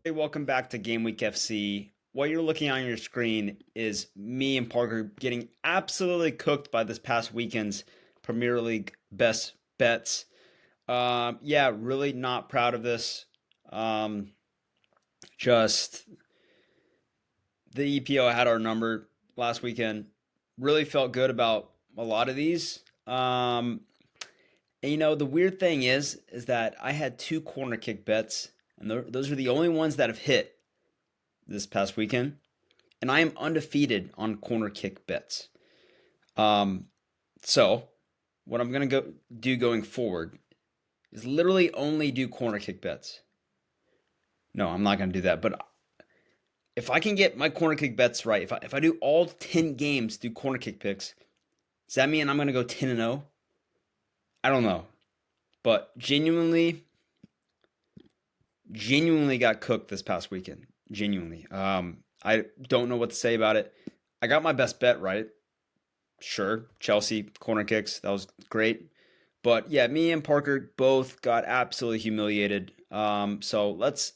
Hey, welcome back to Game Week FC. What you're looking on your screen is me and Parker getting absolutely cooked by this past weekend's Premier League best bets. Yeah, really not proud of this. Um, just the EPO had our number last weekend. Really felt good about a lot of these. And the weird thing is that I had two corner kick bets, and those are the only ones that have hit this past weekend. And I am undefeated on corner kick bets. Um, so what I'm gonna go do going forward is literally only do corner kick bets. No, I'm not gonna do that. But if I can get my corner kick bets right, if I do all 10 games do corner kick picks, does that mean I'm gonna go 10-0? I don't know, but genuinely got cooked this past weekend. Genuinely, I don't know what to say about it. I got my best bet right. Sure, Chelsea corner kicks, that was great. But yeah, me and Parker both got absolutely humiliated. So let's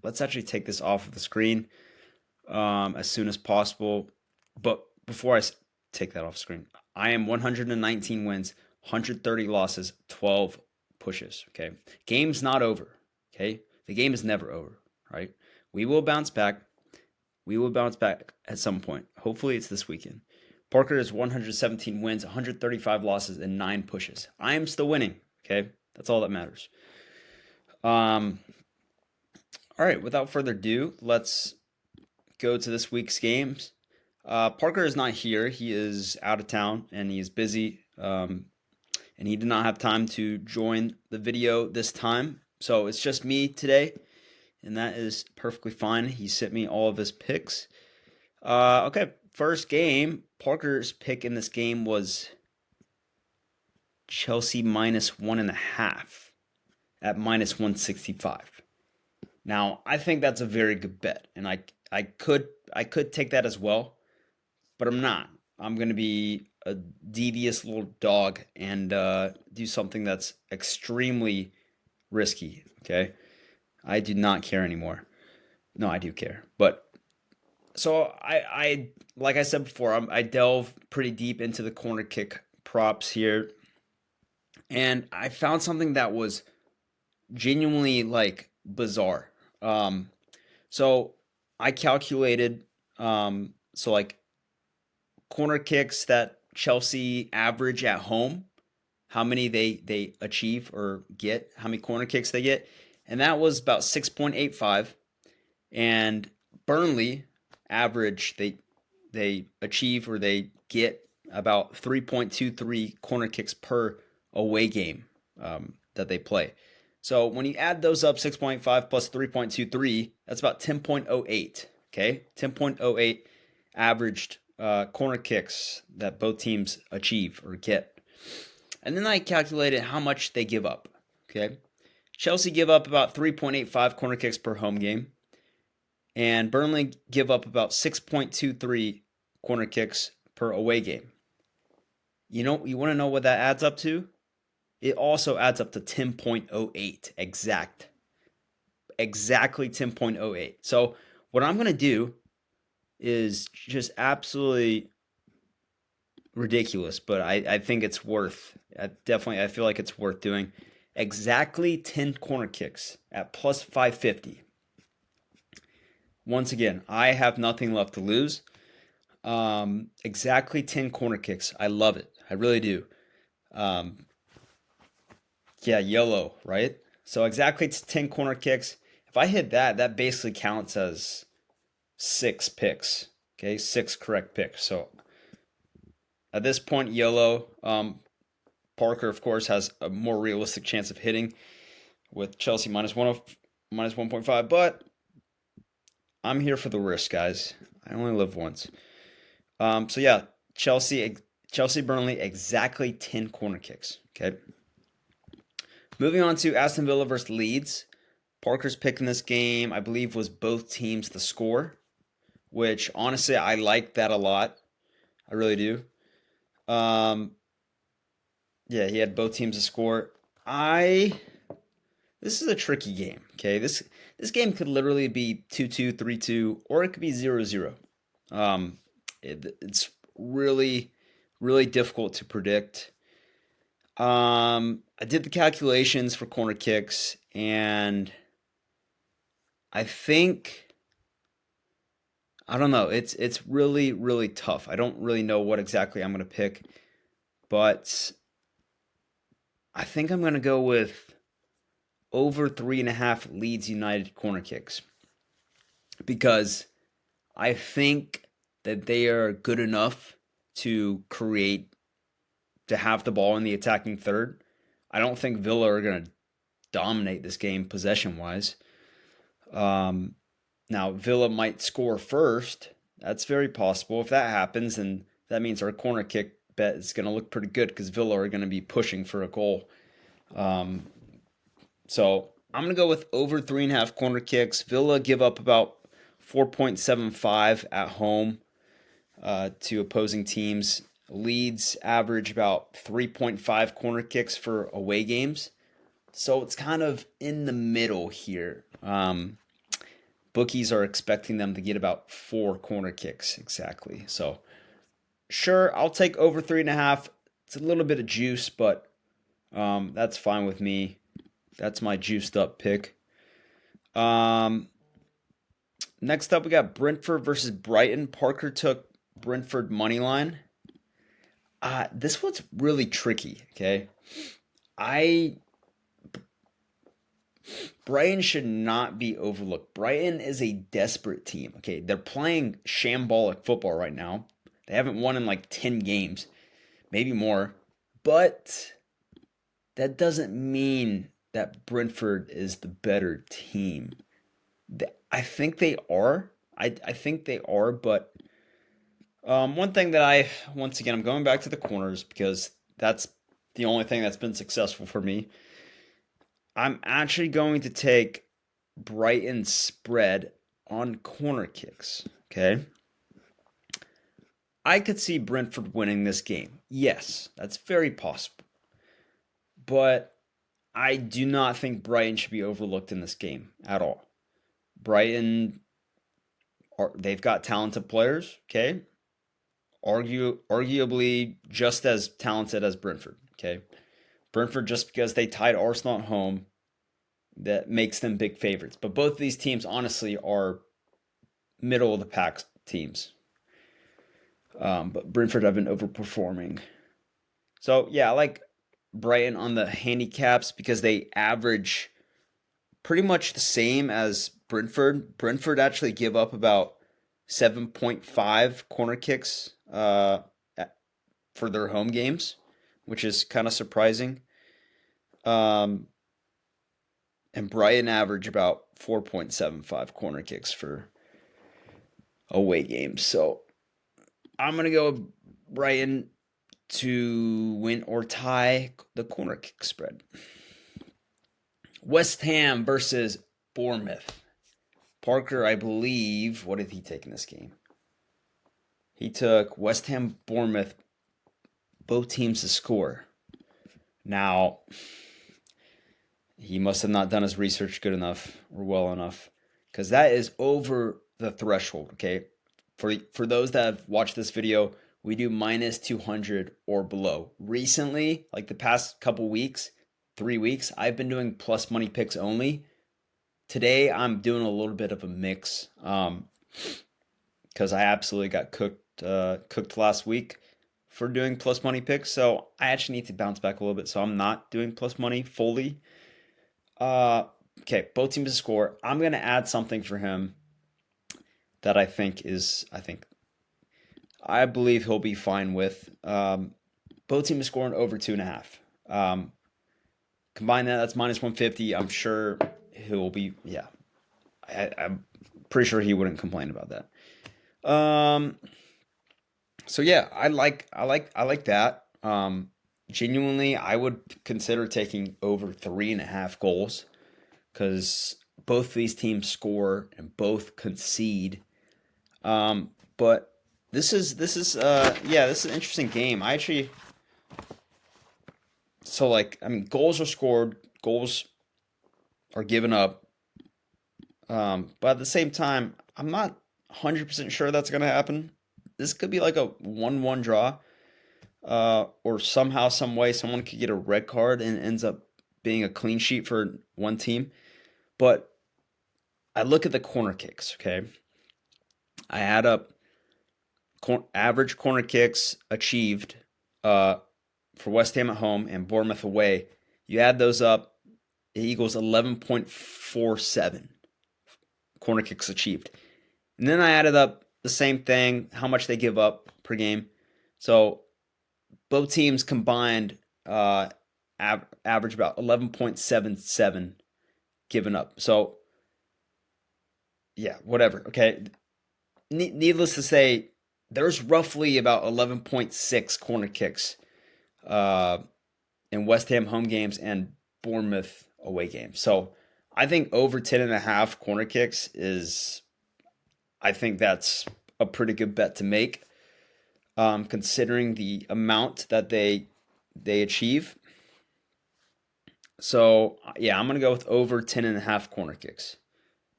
actually take this off of the screen as soon as possible. But before take that off screen, I am 119 wins, 130 losses, 12 pushes. Okay, game's not over. Okay, the game is never over. Right? We will bounce back. We will bounce back at some point. Hopefully, it's this weekend. Parker has 117 wins, 135 losses, and 9 pushes. I am still winning. Okay, that's all that matters. All right. Without further ado, let's go to this week's games. Parker is not here. He is out of town and he is busy. And he did not have time to join the video this time. So it's just me today, and that is perfectly fine. He sent me all of his picks. Okay, first game. Parker's pick in this game was Chelsea -1.5 at -165. Now, I think that's a very good bet, and I could take that as well, but I'm not. I'm gonna be a devious little dog and do something that's extremely risky. Okay, I do not care anymore. No, I do care, but so I like I said before, I delve pretty deep into the corner kick props here, and I found something that was genuinely like bizarre. Um, so I calculated, so like corner kicks that Chelsea average at home, how many they achieve or get, how many corner kicks they get, and that was about 6.85. And Burnley average they achieve or they get about 3.23 corner kicks per away game that they play. So when you add those up, 6.5 plus 3.23, that's about 10.08. Okay, 10.08 averaged corner kicks that both teams achieve or get. And then I calculated how much they give up. Okay, Chelsea give up about 3.85 corner kicks per home game, and Burnley give up about 6.23 corner kicks per away game. You want to know what that adds up to? It also adds up to 10.08 exactly 10.08. So what I'm going to do is just absolutely ridiculous, but I think it's worth, I feel like it's worth doing. Exactly 10 corner kicks at plus 550. Once again, I have nothing left to lose. Exactly 10 corner kicks. I love it. I really do. Um, yeah, yellow, right? So exactly 10 corner kicks. If I hit that, that basically counts as 6 picks. Okay, 6 correct picks. So at this point, yellow. Parker, of course, has a more realistic chance of hitting with Chelsea minus 1.5. But I'm here for the risk, guys. I only live once. So yeah, Chelsea Burnley exactly 10 corner kicks. Okay. Moving on to Aston Villa versus Leeds. Parker's pick in this game, I believe, was both teams the score, which honestly I like that a lot. I really do. Um, yeah, he had both teams to score. I this is a tricky game. Okay, this game could literally be 2-2, 3-2, or it could be 0-0. It's really, really difficult to predict. I did the calculations for corner kicks, and I think I don't know. It's really, really tough. I don't really know what exactly I'm gonna pick, but I think I'm gonna go with over 3.5 Leeds United corner kicks because I think that they are good enough to create to have the ball in the attacking third. I don't think Villa are going to dominate this game possession wise. Um, Now Villa might score first. That's very possible. If that happens, then that means our corner kick bet is going to look pretty good because Villa are going to be pushing for a goal. Um, so I'm going to go with over 3.5 corner kicks. Villa give up about 4.75 at home to opposing teams. Leeds average about 3.5 corner kicks for away games. So it's kind of in the middle here. Bookies are expecting them to get about 4 corner kicks exactly. So sure, I'll take over 3.5. It's a little bit of juice, but that's fine with me. That's my juiced up pick. Um, Next up, we got Brentford versus Brighton. Parker took Brentford money line. This one's really tricky. Okay, I Brighton should not be overlooked. Brighton is a desperate team. Okay, they're playing shambolic football right now. They haven't won in like 10 games, maybe more. But that doesn't mean that Brentford is the better team. I think they are. I think they are, but one thing that once again, I'm going back to the corners because that's the only thing that's been successful for me. I'm actually going to take Brighton spread on corner kicks. Okay. I could see Brentford winning this game. Yes, that's very possible. But I do not think Brighton should be overlooked in this game at all. Brighton, they've got talented players. Okay. Arguably just as talented as Brentford. Okay. Brentford, just because they tied Arsenal at home, that makes them big favorites. But both of these teams, honestly, are middle of the pack teams. But Brentford have been overperforming. So, yeah, I like Brighton on the handicaps because they average pretty much the same as Brentford. Brentford actually give up about 7.5 corner kicks for their home games, which is kind of surprising. Um, and Brighton average about 4.75 corner kicks for away games. So I'm going to go with Brighton to win or tie the corner kick spread. West Ham versus Bournemouth. Parker, I believe, what did he take in this game? He took West Ham, Bournemouth, both teams to score. Now, he must have not done his research good enough or well enough because that is over the threshold, okay? For those that have watched this video, we do minus 200 or below. Recently, like the past couple weeks, 3 weeks, I've been doing plus money picks only. Today, I'm doing a little bit of a mix because I absolutely got cooked last week for doing plus money picks. So I actually need to bounce back a little bit. So I'm not doing plus money fully. Okay, both teams to score. I'm going to add something for him that I believe he'll be fine with. Both teams scoring over 2.5. Combine that's minus 150. I'm sure he'll be, yeah. I'm pretty sure he wouldn't complain about that. So yeah, I like that. Genuinely, I would consider taking over 3.5 goals because both these teams score and both concede. But this is an interesting game. Goals are scored, goals are given up. But at the same time, I'm not 100% sure that's going to happen. This could be like a 1-1 draw, or somehow, some way, someone could get a red card and ends up being a clean sheet for one team. But I look at the corner kicks, okay? I add up average corner kicks achieved uh, for West Ham at home and Bournemouth away. You add those up, it equals 11.47 corner kicks achieved. And then I added up the same thing, how much they give up per game. So both teams combined average about 11.77 given up. So yeah, whatever. Okay. Needless to say, there's roughly about 11.6 corner kicks uh, in West Ham home games and Bournemouth away games. So I think over 10.5 corner kicks is, I think that's a pretty good bet to make, considering the amount that they achieve. So yeah, I'm gonna go with over 10.5 corner kicks,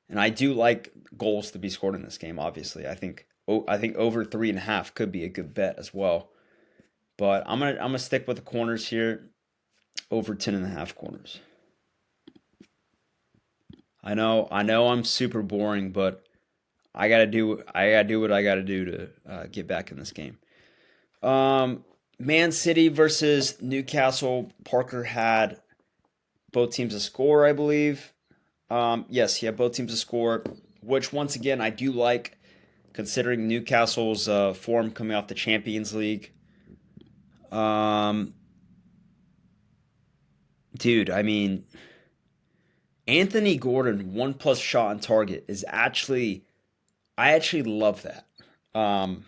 and I do like goals to be scored in this game. Obviously, I think over 3.5 could be a good bet as well. But I'm gonna stick with the corners here, over 10.5 corners. I know I'm super boring, but I gotta do what I gotta do to get back in this game. Man City versus Newcastle. Parker had both teams to score, I believe. Yes, he had both teams to score, which once again I do like, considering Newcastle's form coming off the Champions League. Um, Dude, I mean, Anthony Gordon, 1+ shot on target is actually, I actually love that. Um,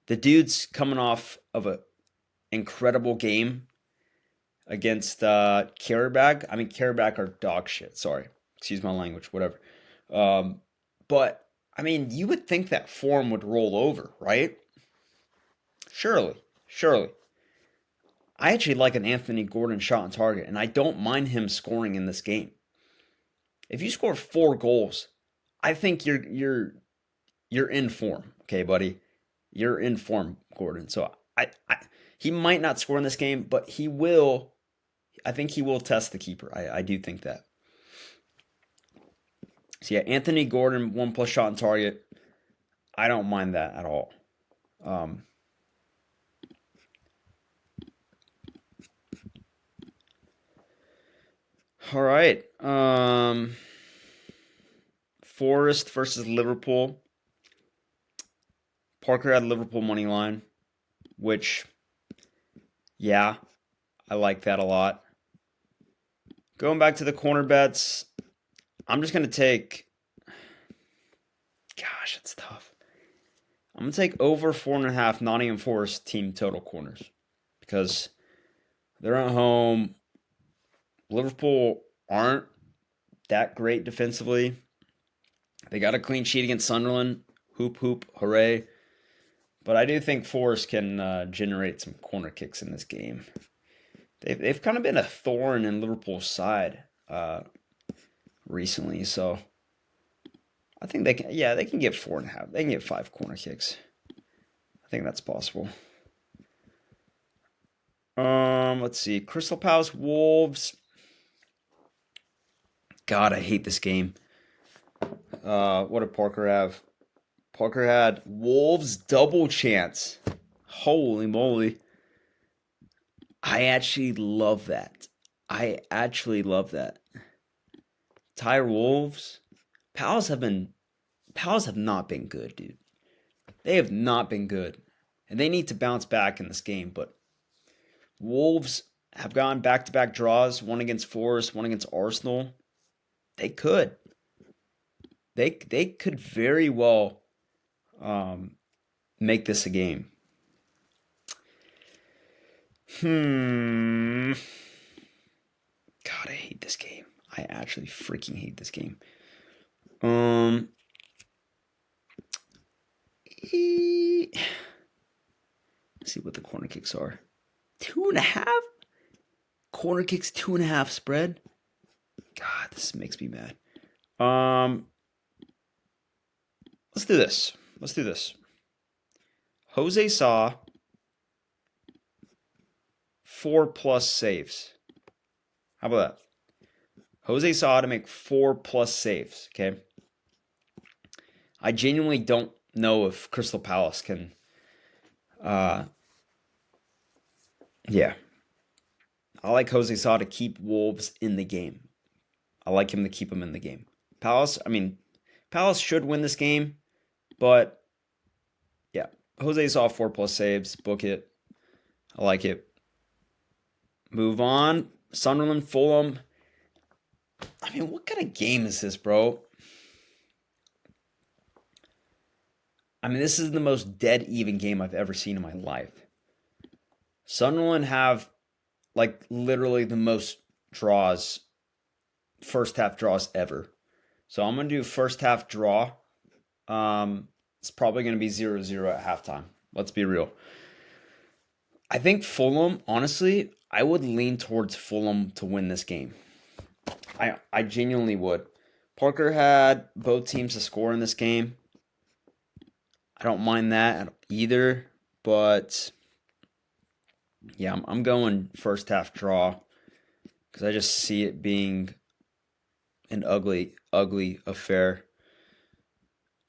the dude's coming off of an incredible game against Karabag. I mean, Karabag are dog shit. Sorry. Excuse my language, whatever. Um, but, I mean, you would think that form would roll over, right? Surely. Surely. I actually like an Anthony Gordon shot on target, and I don't mind him scoring in this game. If you score 4 goals, I think you're in form, okay, buddy. You're in form, Gordon. So he might not score in this game, but he will. I think he will test the keeper. I do think that. So yeah, Anthony Gordon, 1+ shot on target. I don't mind that at all. Um, all right. Forest versus Liverpool. Parker had Liverpool money line, which, yeah, I like that a lot. Going back to the corner bets, I'm just gonna take. Gosh, it's tough. I'm gonna take over 4.5 Nottingham Forest team total corners because they're at home. Liverpool aren't that great defensively. They got a clean sheet against Sunderland. Hoop hoop, hooray! But I do think Forest can generate some corner kicks in this game. They've kind of been a thorn in Liverpool's side recently, so I think they can. Yeah, they can get 4.5. They can get 5 corner kicks. I think that's possible. Let's see. Crystal Palace Wolves. God, I hate this game. What did Parker have? Parker had Wolves double chance. Holy moly. I actually love that. I actually love that. Tire Wolves. Palace have not been good, dude. They have not been good. And they need to bounce back in this game, but Wolves have gone back-to-back draws, one against Forest, one against Arsenal. They could. They could very well make this a game. Hmm. God, I hate this game. I actually freaking hate this game. Um. Let's see what the corner kicks are. 2.5 corner kicks 2.5 spread. God, this makes me mad. Let's do this. Let's do this. Jose Sa 4+ saves. How about that? Jose Sa to make 4+ saves. Okay. I genuinely don't know if Crystal Palace can. Yeah. I like Jose Sa to keep Wolves in the game. I like him to keep them in the game. Palace should win this game, but yeah. Jose Sa 4+ saves. Book it. I like it. Move on. Sunderland, Fulham. I mean, what kind of game is this, bro? I mean, this is the most dead even game I've ever seen in my life. Sunderland have like literally the most draws, first half draws ever. So I'm going to do first half draw. It's probably going to be 0-0 at halftime. Let's be real. I think Fulham, honestly, I would lean towards Fulham to win this game. I genuinely would. Parker had both teams to score in this game. I don't mind that either, but yeah, I'm going first half draw because I just see it being an ugly, ugly affair.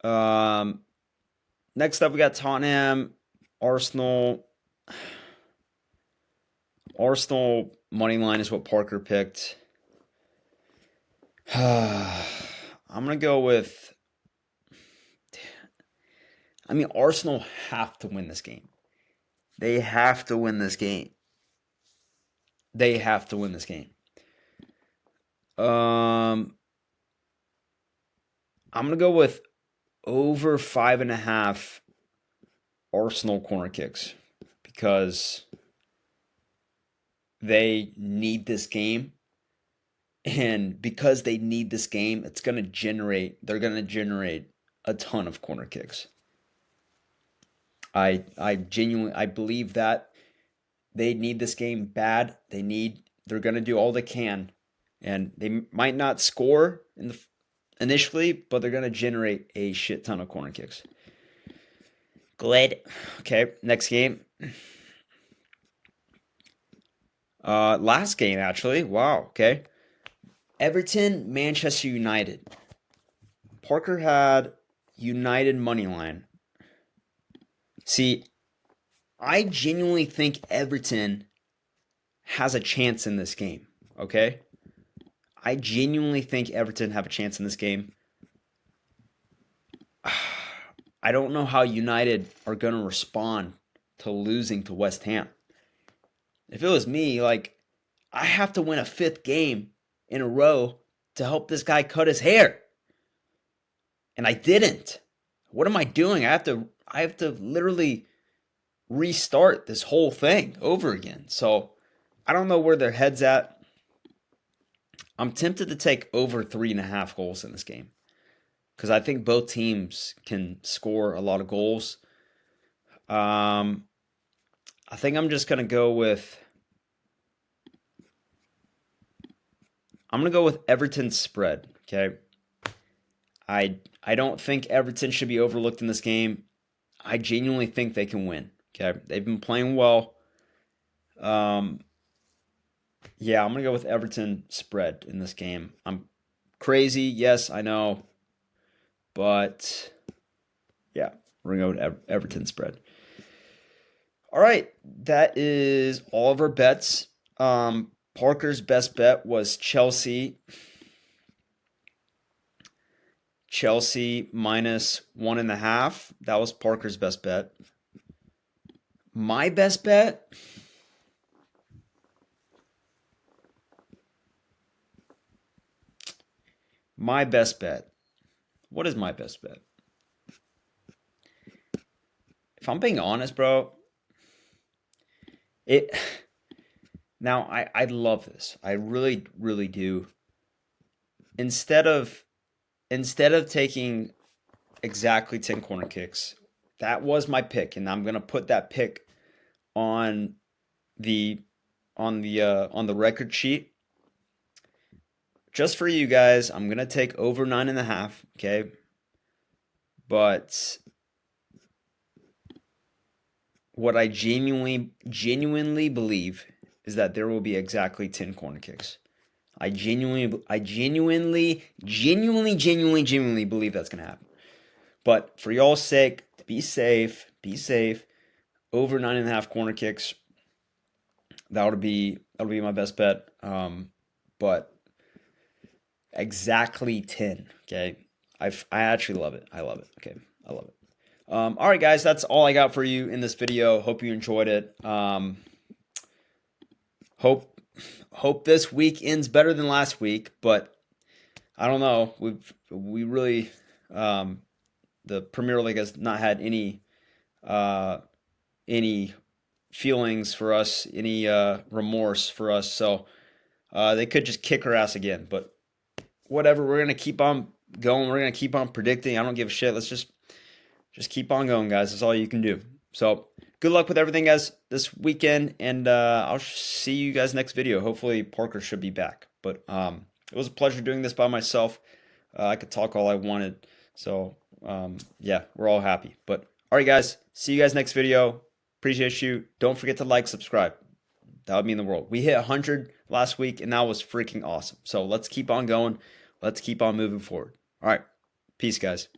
Next up, we got Tottenham, Arsenal. Arsenal money line is what Parker picked. I'm gonna go with. I mean, Arsenal have to win this game. They have to win this game. They have to win this game. I'm gonna go with over 5.5 Arsenal corner kicks because they need this game. And because they need this game, they're going to generate a ton of corner kicks. I believe that they need this game bad. They're going to do all they can, and they might not score initially, but they're going to generate a shit ton of corner kicks. Good. Okay, next game. Last game actually. Wow. Okay. Everton, Manchester United. Parker had United money line. See, I genuinely think Everton has a chance in this game, okay? I genuinely think Everton have a chance in this game. I don't know how United are going to respond to losing to West Ham. If it was me, I have to win a 5th game in a row to help this guy cut his hair. And I didn't. What am I doing? I have to literally restart this whole thing over again. So I don't know where their head's at. I'm tempted to take over 3.5 goals in this game because I think both teams can score a lot of goals. I think I'm just gonna go with. I'm gonna go with Everton's spread. Okay. I don't think Everton should be overlooked in this game. I genuinely think they can win. Okay, they've been playing well. Yeah, I'm gonna go with Everton spread in this game. I'm crazy, yes, I know, but yeah, we're gonna go with Everton spread. All right, that is all of our bets. Parker's best bet was Chelsea. Chelsea -1.5. That was Parker's best bet. My best bet. My best bet. What is my best bet? If I'm being honest, bro, now I love this. I really, really do. Instead of taking exactly 10 corner kicks, that was my pick, and I'm gonna put that pick on the on the record sheet. Just for you guys, I'm gonna take over 9.5. Okay, but what I genuinely believe is that there will be exactly 10 corner kicks. I genuinely believe that's gonna happen. But for y'all's sake, be safe. Be safe. Over 9.5 corner kicks. That'll be my best bet. But exactly 10. Okay, I actually love it. I love it. Okay, I love it. All right, guys, that's all I got for you in this video. Hope you enjoyed it. Hope this week ends better than last week, but I don't know. We really the Premier League has not had any feelings for us, any remorse for us. So they could just kick our ass again. But whatever, we're gonna keep on going. We're gonna keep on predicting. I don't give a shit. Let's just keep on going, guys. That's all you can do. So good luck with everything, guys, this weekend, and I'll see you guys next video. Hopefully Parker should be back. But it was a pleasure doing this by myself. I could talk all I wanted. So yeah, we're all happy. But all right, guys, see you guys next video. Appreciate you. Don't forget to like, subscribe. That would mean the world. We hit 100 last week, and that was freaking awesome. So let's keep on going. Let's keep on moving forward. All right. Peace, guys.